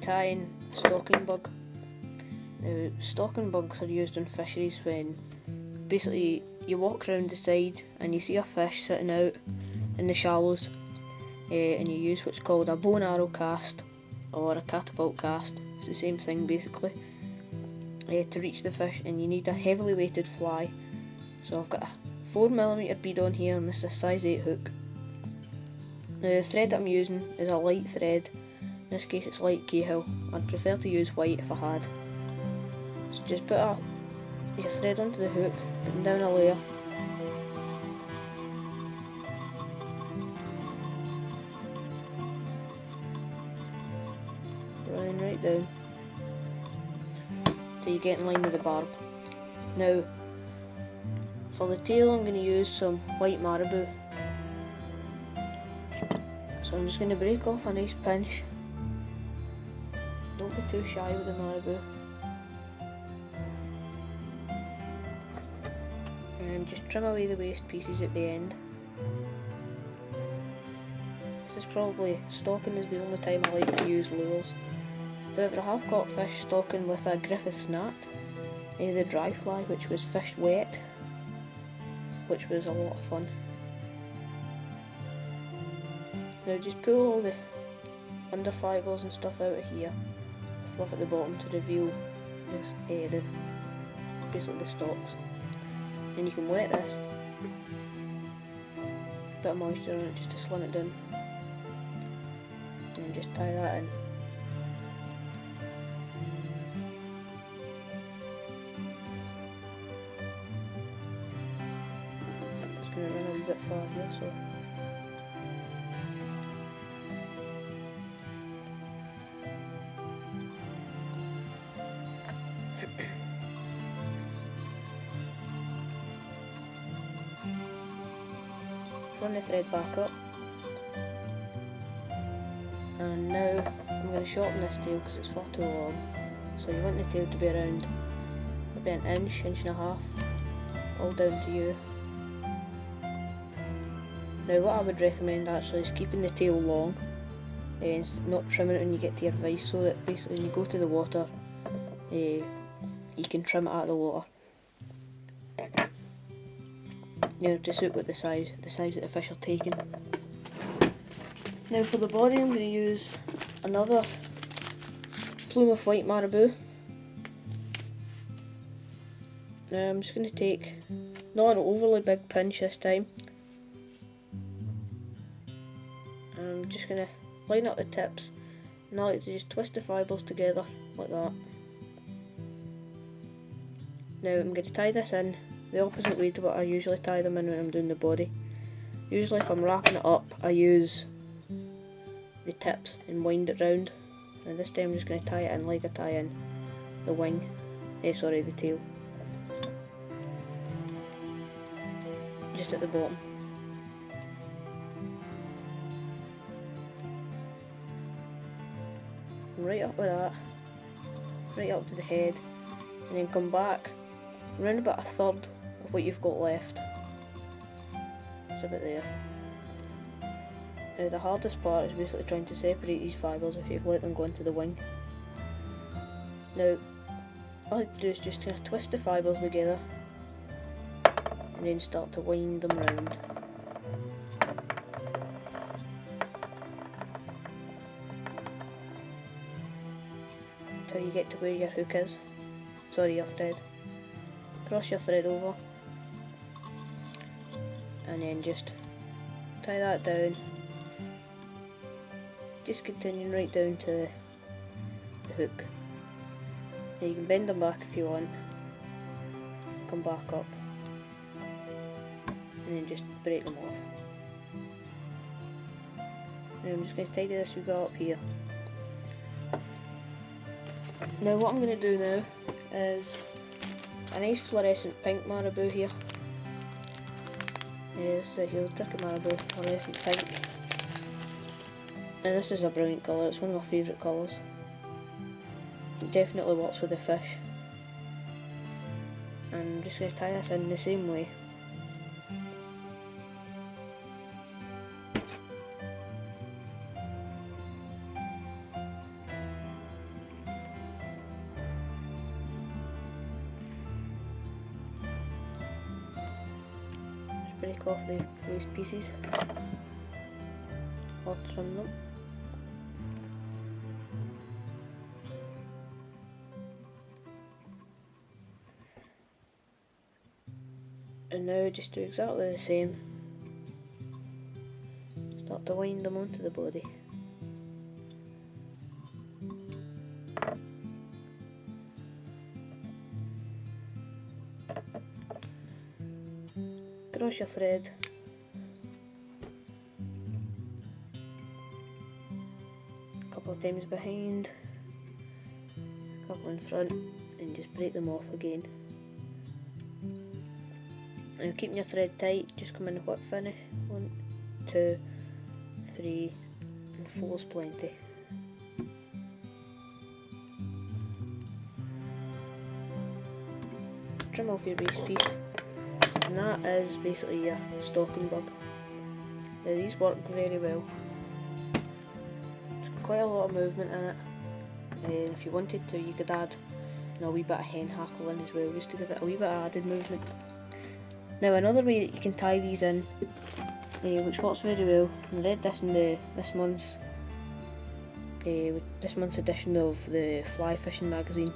tying a stalking bug. Now, stalking bugs are used in fisheries when basically you walk around the side and you see a fish sitting out in the shallows, and you use what's called a bow and arrow cast or a catapult cast. It's the same thing basically, to reach the fish, and you need a heavily weighted fly. So I've got a 4mm bead on here, and this is a size 8 hook. Now the thread that I'm using is a light thread. In this case it's light Cahill. I'd prefer to use white if I had. So just put your thread onto the hook, putting down a layer. Running right down till you get in line with the barb. Now for the tail I'm going to use some white marabou. So I'm just going to break off a nice pinch. Don't be too shy with the marabou. And just trim away the waste pieces at the end. This is probably, stalking is the only time I like to use lures. However, I have caught fish stalking with a Griffith's gnat, the dry fly, which was fished wet, which was a lot of fun. Now just pull all the under fibres and stuff out of here, fluff at the bottom to reveal basically the stalks. And you can wet this, bit of moisture on it just to slim it down, and just tie that in. It's going to run a wee bit far here, so run the thread back up, and now I'm going to shorten this tail because it's far too long. So you want the tail to be around maybe an inch, inch and a half, all down to you. Now what I would recommend actually is keeping the tail long and not trimming it when you get to your vise, so that basically when you go to the water you can trim it out of the water. To suit with the size that the fish are taking. Now for the body I'm going to use another plume of white marabou. Now I'm just going to take, not an overly big pinch this time. I'm just going to line up the tips, and I like to just twist the fibres together like that. Now I'm going to tie this in the opposite way to what I usually tie them in when I'm doing the body. Usually if I'm wrapping it up I use the tips and wind it round, and this time I'm just going to tie it in like I tie in the wing, the tail, just at the bottom. Right up with that, right up to the head, and then come back around about a third of what you've got left. It's about there. Now the hardest part is basically trying to separate these fibres if you've let them go into the wing. Now all I like to do is just kind of twist the fibres together and then start to wind them round. Until you get to where your hook is. Sorry, your thread. Cross your thread over and then just tie that down, just continuing right down to the hook. Now you can bend them back if you want, come back up and then just break them off. Now I'm just going to tidy this wee bit up here. Now what I'm going to do now is a nice fluorescent pink marabou here. Here's the trick marabou, fluorescent pink. And this is a brilliant colour, it's one of my favourite colours. It definitely works with the fish. And I'm just going to tie this in the same way. break off the waste pieces or trim them. And now just do exactly the same. Start to wind them onto the body. Cross your thread. A couple of times behind, a couple in front, and just break them off again. Now keeping your thread tight, just come in the whip finish. 1, 2, 3 and 4's plenty. Trim off your base piece, and that is basically your stalking bug. Now these work very well. It's got quite a lot of movement in it, and if you wanted to you could add a wee bit of hen hackle in as well, just to give it a wee bit of added movement. Now another way that you can tie these in, which works very well, I read this in this month's edition of the Fly Fishing magazine,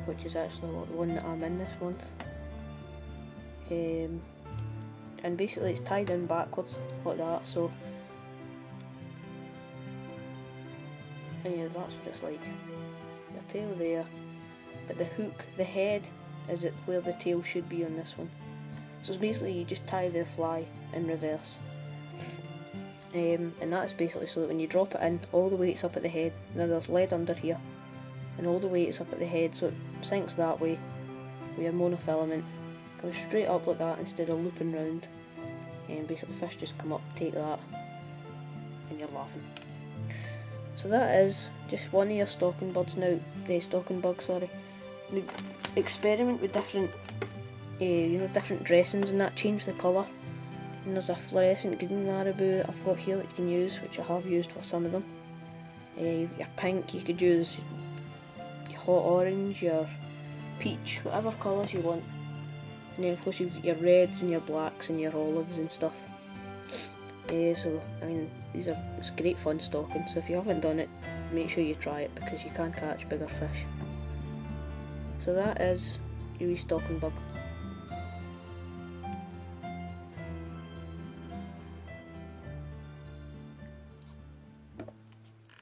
which is actually the one that I'm in this month. And basically it's tied in backwards like that, so that's what it's like. Your tail there, but the hook, the head, is it where the tail should be on this one. So it's basically you just tie the fly in reverse. And that's basically so that when you drop it in, all the weight's up at the head. Now there's lead under here, and all the weight's up at the head, so it sinks that way with your monofilament. Comes straight up like that instead of looping round. And basically fish just come up, take that, and you're laughing. So that is just one of your stalking bugs now. Stalking bug, sorry. Now, experiment with different, different dressings and that. Change the colour. And there's a fluorescent green marabou that I've got here that you can use, which I have used for some of them. Your pink, you could use your hot orange, your peach, whatever colours you want. And then of course you've got your reds and your blacks and your olives and stuff. So I mean, it's great fun stalking, so if you haven't done it, make sure you try it because you can catch bigger fish. So that is your wee stalking bug.